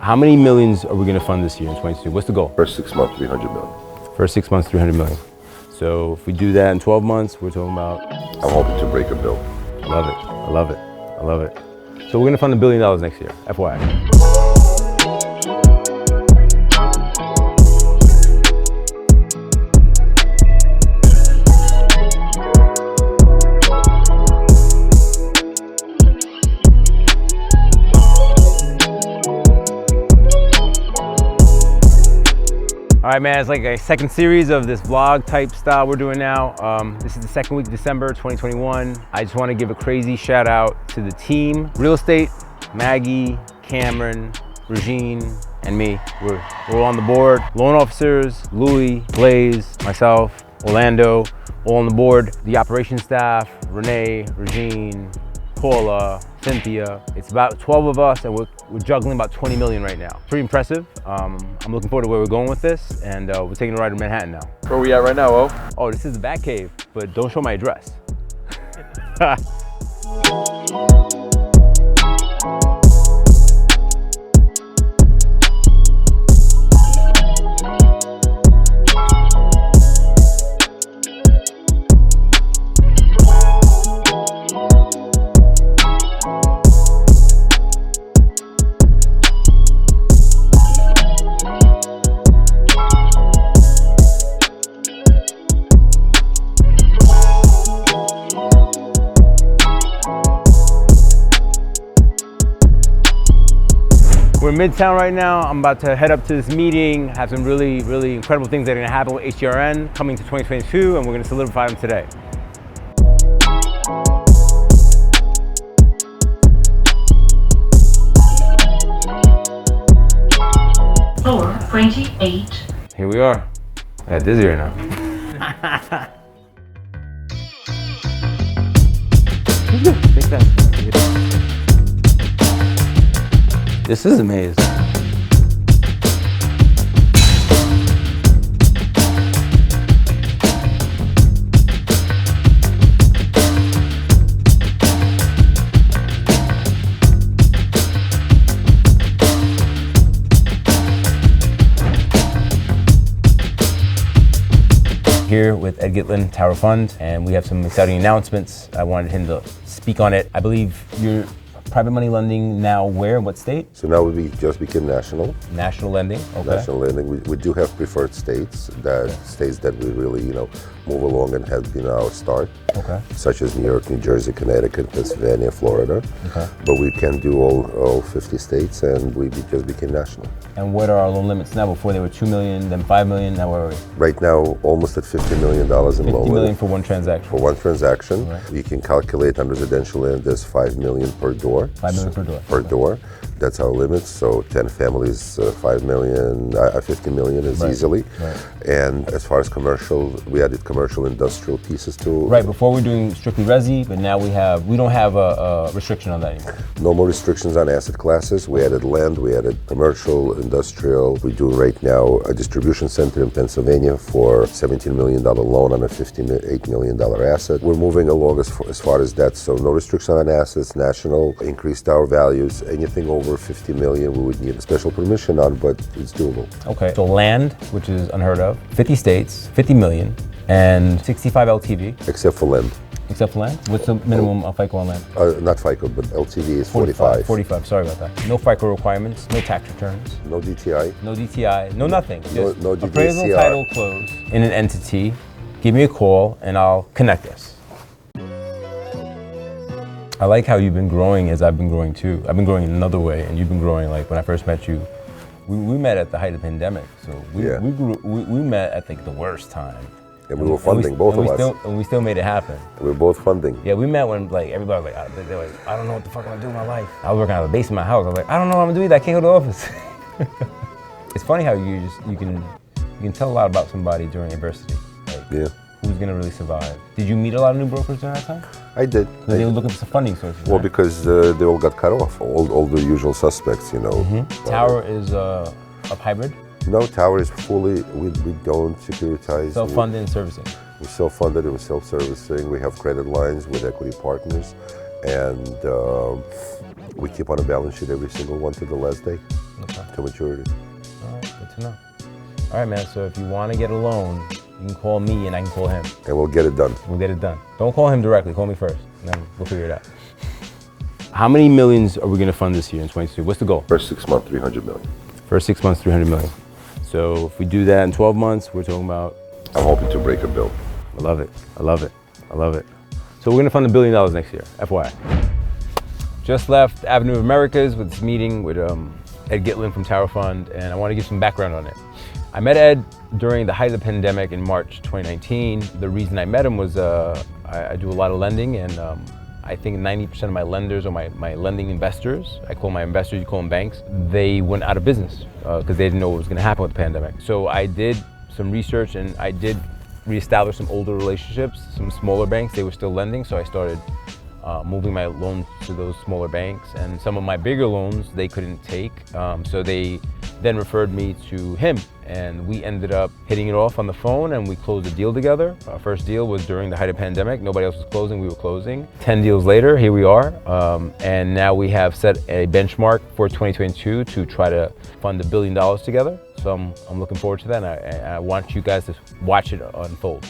How many millions are we going to fund this year in 22? What's the goal? First 6 months, 300 million. First 6 months, 300 million. So if we do that in 12 months, we're talking about... I'm hoping to break a bill. I love it. I love it. I love it. So we're going to fund $1 billion next year, FYI. All right, man, it's like a second series of this vlog type style we're doing now. This is the second week of December 2021. I just want to give a crazy shout out to the team. Real estate, Maggie, Cameron, Regine, and me. We're all on the board. Loan officers, Louis, Blaze, myself, Orlando, all on the board. The operations staff, Renee, Regine, Paula, Cynthia. It's about 12 of us and we're juggling about 20 million right now. Pretty impressive. I'm looking forward to where we're going with this, and we're taking a ride to Manhattan now. Where are we at right now, O? Oh, this is the Bat Cave, but don't show my address. We're in Midtown right now. I'm about to head up to this meeting, have some really, really incredible things that are gonna happen with HTRN coming to 2022, and we're gonna solidify them today. Floor 28. Here we are. I got dizzy right now. This is amazing. Here with Ed Gitlin, Tower Fund, and we have some exciting announcements. I wanted him to speak on it. I believe you're private money lending now where, what state? So now we just became national. National lending, okay. National lending. We do have preferred states, states that we really, move along and have been our start. Okay. Such as New York, New Jersey, Connecticut, Pennsylvania, Florida. Okay. But we can do all 50 states, and we just became national. And what are our loan limits now? Before they were 2 million, then 5 million, now where are we? Right now, almost at $50 million in loan 50 million limit. for one transaction. For one transaction. Right. You can calculate on residential land, there's 5 million per door. 5 million per door. Per door. That's our limit. So 10 families, 5 million, 50 million is Right. easily. Right. And as far as commercial, we added commercial industrial pieces to. Right, before we're doing strictly resi, but now we don't have a restriction on that anymore. No more restrictions on asset classes. We added land, we added commercial, industrial. We do right now a distribution center in Pennsylvania for $17 million loan on a $58 million asset. We're moving along as far as that. So no restriction on assets, national, increased our values. Anything over 50 million we would need a special permission on, but it's doable. Okay, so land, which is unheard of, 50 states, 50 million, and 65 LTV. Except for land. Except for land? What's the minimum of FICO on land? Not FICO, but LTV is 45. 45, sorry about that. No FICO requirements, no tax returns. No DTI. No DTI, no nothing. Just no appraisal, DCR. title, close in an entity. Give me a call and I'll connect us. I like how you've been growing as I've been growing too. I've been growing in another way, and you've been growing like when I first met you. We met at the height of the pandemic, so we met at like the worst time. And we were funding, both of us. And we still made it happen. We were both funding. Yeah, we met when like everybody was like, they're like, I don't know what the fuck I'm gonna do with my life. I was working out of the basement of my house. I was like, I don't know what I'm gonna do either. I can't go to the office. It's funny how you can tell a lot about somebody during adversity. Like, Yeah. who's gonna really survive? Did you meet a lot of new brokers during that time? I did. Because they were looking for some funding sources. Well, right? because they all got cut off. All the usual suspects, Tower is a hybrid. No, Tower is fully, we don't securitize. Self-funded and servicing. We're self-funded and we're self-servicing. We have credit lines with equity partners, and we keep on a balance sheet every single one to the last day. Okay. to maturity. All right, good to know. All right, man, so if you want to get a loan, you can call me and I can call him. And we'll get it done. We'll get it done. Don't call him directly, call me first, and then we'll figure it out. How many millions are we going to fund this year in 22? What's the goal? First 6 months, 300 million. First 6 months, 300 million. So if we do that in 12 months, we're talking about... I'm hoping to break a bill. I love it, I love it, I love it. So we're going to fund $1 billion next year, FYI. Just left Avenue of Americas with this meeting with Ed Gitlin from Tower Fund, and I want to give some background on it. I met Ed during the height of the pandemic in March 2019. The reason I met him was I do a lot of lending, and I think 90% of my lenders or my lending investors, I call my investors, you call them banks, they went out of business because they didn't know what was going to happen with the pandemic. So I did some research and I did reestablish some older relationships, some smaller banks, they were still lending, so I started moving my loans to those smaller banks, and some of my bigger loans they couldn't take, so they then referred me to him, and we ended up hitting it off on the phone and we closed a deal together. Our first deal was during the height of the pandemic. Nobody else was closing, we were closing. 10 deals later, here we are, and now we have set a benchmark for 2022 to try to fund $1 billion together. So I'm looking forward to that, and I want you guys to watch it unfold.